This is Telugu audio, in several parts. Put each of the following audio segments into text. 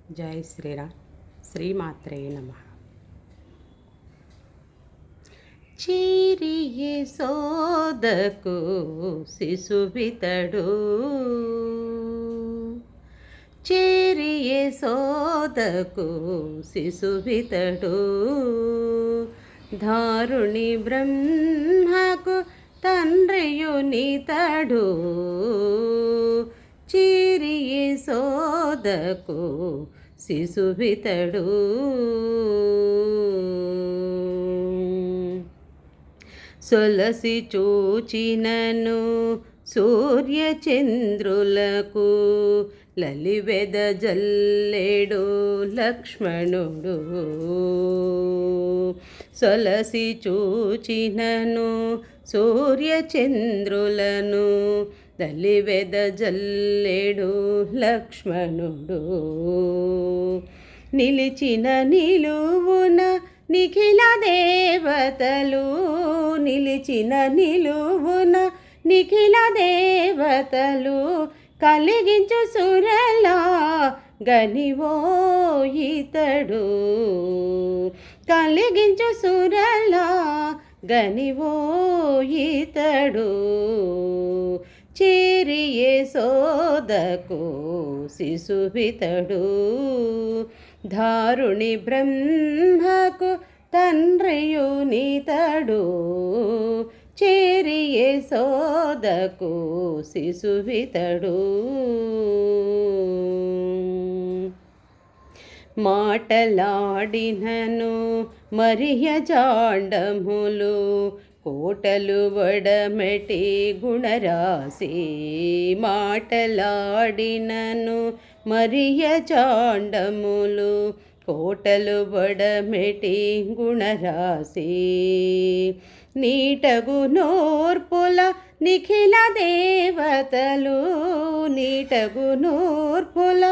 జై శ్రీరామ్. శ్రీమాత్రే నమః. చీరియే సోదకు శిశువితడు, చేరియే సోదకు శిశువితడు, ధారుణి బ్రహ్మకు తండ్రియునితడు, చీరియే సోదకు శిశువితడు. సొలసి చూచినను సూర్యచంద్రులకు లలివెద జల్లేడు లక్ష్మణుడు, సొలసి చూచినను సూర్యచంద్రులను లలివెద జల్లేడు లక్ష్మణుడు, నిలిచిన నిలువున నిఖిల దేవతలు, నిలిచిన నిలువున నిఖిల దేవతలు, కలిగించు సురలా గనివో ఇతడు, కలిగించు సురలా గనివో ఇతడు, చేరియే సోదకు శిశువితడు, ధారుణి బ్రహ్మకు తండ్రియునితడు, చేరియే సోదకు శిశువితడు. మాటలాడినను మరియ జాండములు, కోటలు వడమెటి గుణరాశి, మాటలాడినను మరియ చాండములు, కోటలు వడమెటి గుణరాశి, నీటగు నోర్పుల నిఖిల దేవతలు, నీటగు నోర్పుల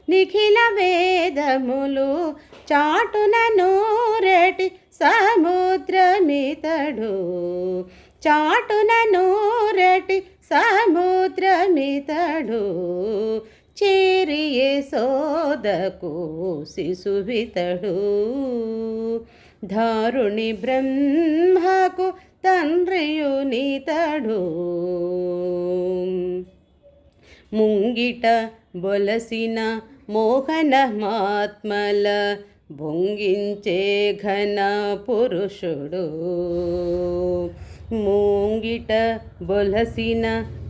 నిఖిల వేదములు, చాటున నూరటి సముద్రమితడు, చాటున నూరటి సముద్రమితడు, చేరియే సోదకు శిశువితడు, ధారుణి బ్రహ్మకు తండ్రియునితడు, ముంగిట బొలసిన మోహన మాత్మల భొంగించే ఘన పురుషుడు, ముంగిట బొలసిన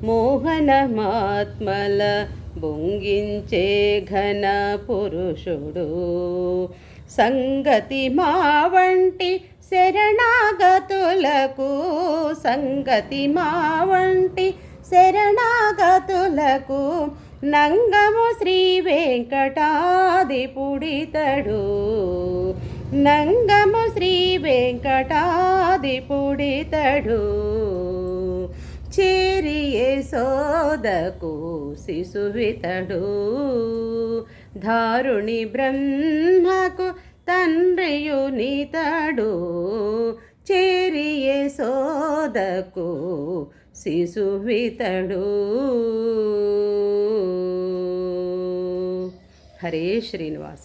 మోహన మాత్మల భొంగించే ఘన పురుషుడు, సంగతి మా వంటి శరణాగతులకు, సంగతి మా వంటి శరణాగతులకు, నంగము శ్రీ వెంకటాదిపుడితడు, నంగము శ్రీ వెంకటాదిపుడితడు, చేరియే సోదకు శిశువితడు, ధారుణి బ్రహ్మకు తండ్రియునితడు, చేరియే సోదకు శిశువితడు. హరే శ్రీనివాస.